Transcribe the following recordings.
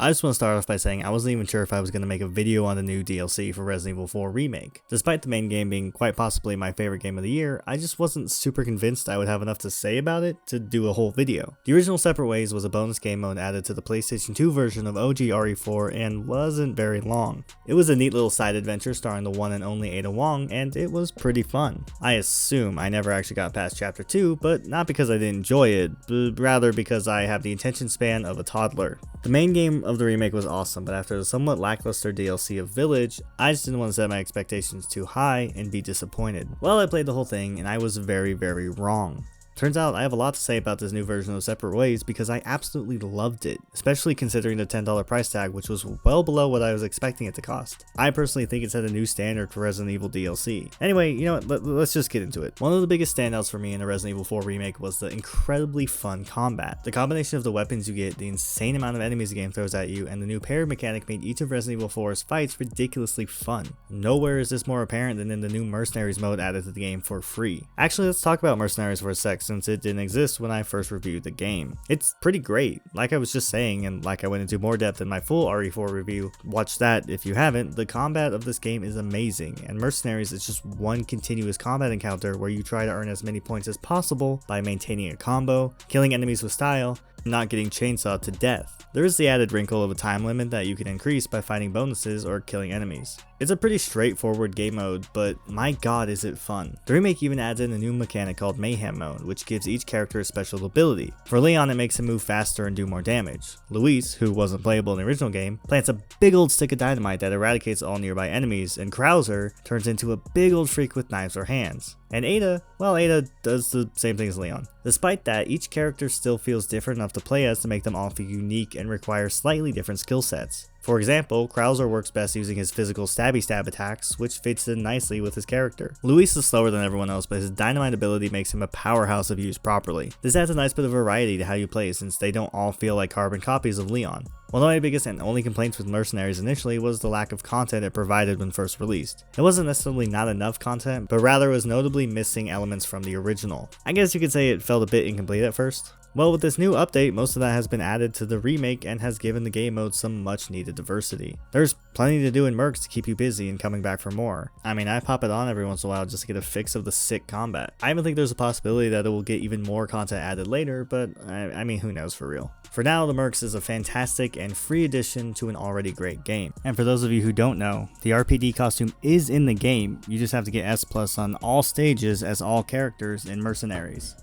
I just want to start off by saying I wasn't even sure if I was going to make a video on the new DLC for Resident Evil 4 Remake. Despite the main game being quite possibly my favorite game of the year, I just wasn't super convinced I would have enough to say about it to do a whole video. The original Separate Ways was a bonus game mode added to the PlayStation 2 version of OG RE4 and wasn't very long. It was a neat little side adventure starring the one and only Ada Wong, and it was pretty fun. I assume I never actually got past Chapter 2, but not because I didn't enjoy it, but rather because I have the attention span of a toddler. The main game of the remake was awesome, but after the somewhat lackluster DLC of Village, I just didn't want to set my expectations too high and be disappointed. Well, I played the whole thing and I was very wrong. Turns out I have a lot to say about this new version of Separate Ways because I absolutely loved it, especially considering the $10 price tag, which was well below what I was expecting it to cost. I personally think it set a new standard for Resident Evil DLC. Anyway, you know what, let's just get into it. One of the biggest standouts for me in the Resident Evil 4 Remake was the incredibly fun combat. The combination of the weapons you get, the insane amount of enemies the game throws at you, and the new parry mechanic made each of Resident Evil 4's fights ridiculously fun. Nowhere is this more apparent than in the new Mercenaries mode added to the game for free. Actually, let's talk about Mercenaries for a sec, since it didn't exist when I first reviewed the game. It's pretty great, like I was just saying, and like I went into more depth in my full RE4 review. Watch that if you haven't. The combat of this game is amazing, and Mercenaries is just one continuous combat encounter where you try to earn as many points as possible by maintaining a combo, killing enemies with style, and not getting chainsawed to death. There is the added wrinkle of a time limit that you can increase by finding bonuses or killing enemies. It's a pretty straightforward game mode, but my god is it fun. The remake even adds in a new mechanic called Mayhem Mode, which gives each character a special ability. For Leon, it makes him move faster and do more damage. Luis, who wasn't playable in the original game, plants a big old stick of dynamite that eradicates all nearby enemies, and Krauser turns into a big old freak with knives or hands. And Ada, well, Ada does the same thing as Leon. Despite that, each character still feels different enough to play as to make them all feel unique and require slightly different skill sets. For example, Krauser works best using his physical stabby stab attacks, which fits in nicely with his character. Luis is slower than everyone else, but his dynamite ability makes him a powerhouse if used properly. This adds a nice bit of variety to how you play, since they don't all feel like carbon copies of Leon. One of my biggest and only complaints with Mercenaries initially was the lack of content it provided when first released. It wasn't necessarily not enough content, but rather was notably missing elements from the original. I guess you could say it felt a bit incomplete at first. Well, with this new update, most of that has been added to the remake and has given the game mode some much needed diversity. There's plenty to do in Mercs to keep you busy and coming back for more. I mean, I pop it on every once in a while just to get a fix of the sick combat. I even think there's a possibility that it will get even more content added later, but I mean, who knows for real. For now, the Mercs is a fantastic and free addition to an already great game. And for those of you who don't know, the RPD costume is in the game, you just have to get S+ on all stages as all characters in Mercenaries.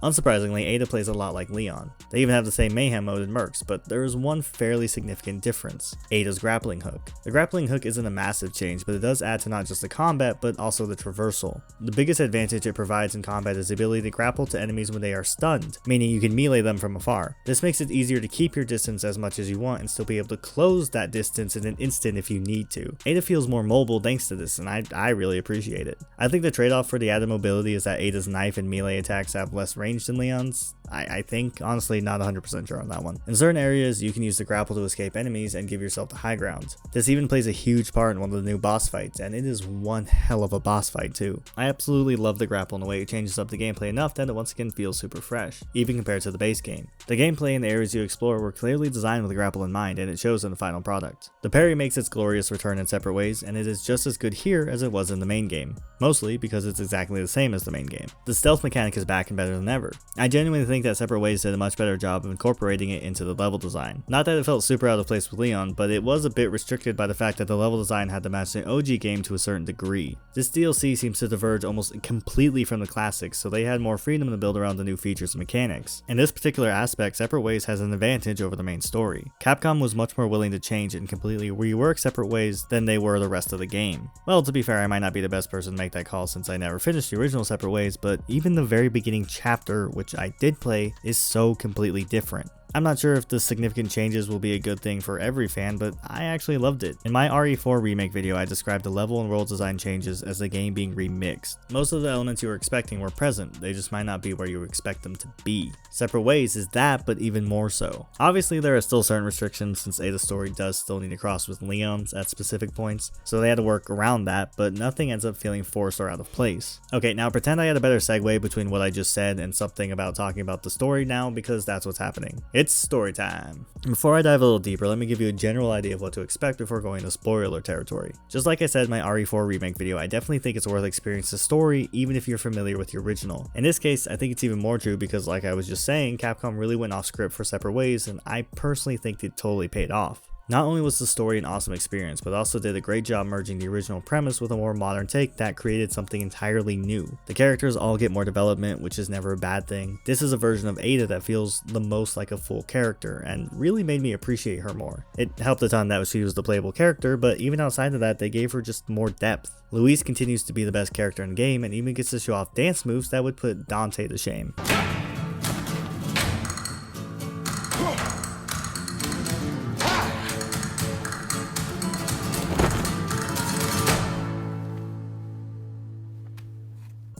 Unsurprisingly, Ada plays a lot like Leon. They even have the same mayhem mode in Mercs, but there is one fairly significant difference: Ada's grappling hook. The grappling hook isn't a massive change, but it does add to not just the combat, but also the traversal. The biggest advantage it provides in combat is the ability to grapple to enemies when they are stunned, meaning you can melee them from afar. This makes it easier to keep your distance as much as you want and still be able to close that distance in an instant if you need to. Ada feels more mobile thanks to this, and I really appreciate it. I think the trade-off for the added mobility is that Ada's knife and melee attacks have less range than Leon's. I think, honestly, not 100% sure on that one. In certain areas, you can use the grapple to escape enemies and give yourself the high ground. This even plays a huge part in one of the new boss fights, and it is one hell of a boss fight too. I absolutely love the grapple and the way it changes up the gameplay enough that it once again feels super fresh, even compared to the base game. The gameplay and the areas you explore were clearly designed with the grapple in mind, and it shows in the final product. The parry makes its glorious return in Separate Ways, and it is just as good here as it was in the main game, mostly because it's exactly the same as the main game. The stealth mechanic is back and better than ever. I genuinely think that Separate Ways did a much better job of incorporating it into the level design. Not that it felt super out of place with Leon, but it was a bit restricted by the fact that the level design had to match the OG game to a certain degree. This DLC seems to diverge almost completely from the classics, so they had more freedom to build around the new features and mechanics. In this particular aspect, Separate Ways has an advantage over the main story. Capcom was much more willing to change and completely rework Separate Ways than they were the rest of the game. Well, to be fair, I might not be the best person to make that call since I never finished the original Separate Ways, but even the very beginning chapter, which I did play, is so completely different. I'm not sure if the significant changes will be a good thing for every fan, but I actually loved it. In my RE4 Remake video, I described the level and world design changes as the game being remixed. Most of the elements you were expecting were present, they just might not be where you expect them to be. Separate Ways is that, but even more so. Obviously, there are still certain restrictions since Ada's story does still need to cross with Leon's at specific points, so they had to work around that, but nothing ends up feeling forced or out of place. Okay, now pretend I had a better segue between what I just said and something about talking about the story now, because that's what's happening. It's story time. Before I dive a little deeper, let me give you a general idea of what to expect before going into spoiler territory. Just like I said in my RE4 Remake video, I definitely think it's worth experiencing the story even if you're familiar with the original. In this case, I think it's even more true because, like I was just saying, Capcom really went off script for Separate Ways, and I personally think it totally paid off. Not only was the story an awesome experience, but also did a great job merging the original premise with a more modern take that created something entirely new. The characters all get more development, which is never a bad thing. This is a version of Ada that feels the most like a full character, and really made me appreciate her more. It helped a ton that she was the playable character, but even outside of that, they gave her just more depth. Louise continues to be the best character in the game, and even gets to show off dance moves that would put Dante to shame.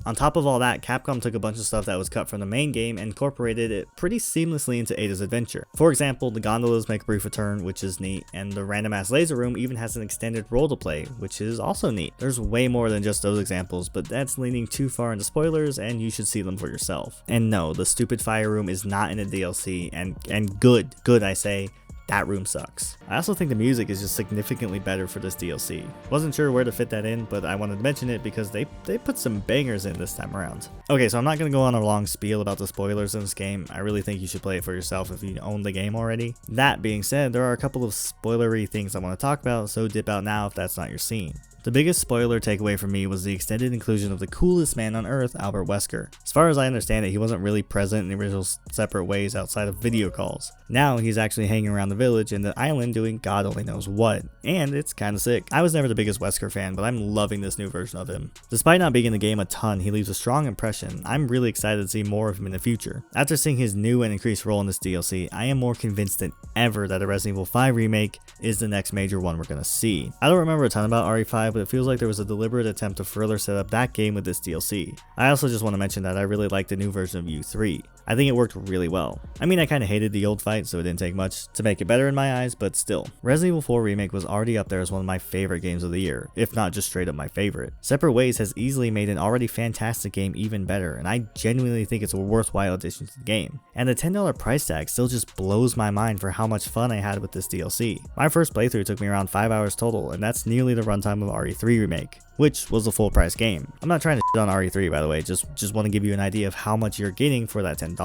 On top of all that, Capcom took a bunch of stuff that was cut from the main game and incorporated it pretty seamlessly into Ada's adventure. For example, the gondolas make a brief return, which is neat, and the random ass laser room even has an extended role to play, which is also neat. There's way more than just those examples, but that's leaning too far into spoilers and you should see them for yourself. And no, the stupid fire room is not in a DLC, and good I say. That room sucks. I also think the music is just significantly better for this DLC. Wasn't sure where to fit that in, but I wanted to mention it because they put some bangers in this time around. Okay, so I'm not going to go on a long spiel about the spoilers in this game. I really think you should play it for yourself if you own the game already. That being said, there are a couple of spoilery things I want to talk about, so dip out now if that's not your scene. The biggest spoiler takeaway for me was the extended inclusion of the coolest man on earth, Albert Wesker. As far as I understand it, he wasn't really present in the original Separate Ways outside of video calls. Now he's actually hanging around the village and the island doing God only knows what, and it's kinda sick. I was never the biggest Wesker fan, but I'm loving this new version of him. Despite not being in the game a ton, he leaves a strong impression. I'm really excited to see more of him in the future. After seeing his new and increased role in this DLC, I am more convinced than ever that a Resident Evil 5 remake is the next major one we're gonna see. I don't remember a ton about RE5, but it feels like there was a deliberate attempt to further set up that game with this DLC. I also just want to mention that I really like the new version of U3. I think it worked really well. I mean, I kinda hated the old fight, so it didn't take much to make it better in my eyes, but still. Resident Evil 4 Remake was already up there as one of my favorite games of the year, if not just straight up my favorite. Separate Ways has easily made an already fantastic game even better, and I genuinely think it's a worthwhile addition to the game. And the $10 price tag still just blows my mind for how much fun I had with this DLC. My first playthrough took me around 5 hours total, and that's nearly the runtime of RE3 Remake, which was a full price game. I'm not trying to shit on RE3 by the way, just want to give you an idea of how much you're getting for that $10.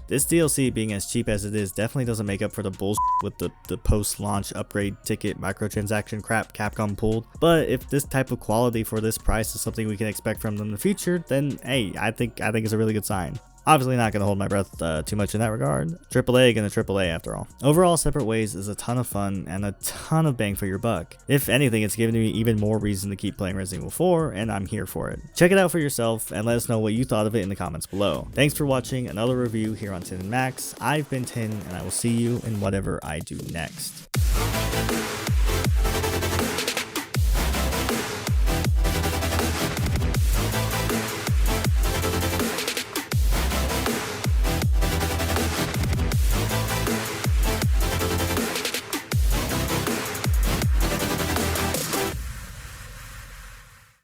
This DLC being as cheap as it is definitely doesn't make up for the bullshit with the post-launch upgrade ticket microtransaction crap Capcom pulled, but if this type of quality for this price is something we can expect from them in the future, then hey, I think it's a really good sign. Obviously not going to hold my breath too much in that regard. AAA gonna AAA after all. Overall, Separate Ways is a ton of fun and a ton of bang for your buck. If anything, it's given me even more reason to keep playing Resident Evil 4, and I'm here for it. Check it out for yourself and let us know what you thought of it in the comments below. Thanks for watching another review here on Tin and Maxx. I've been Tin, and I will see you in whatever I do next.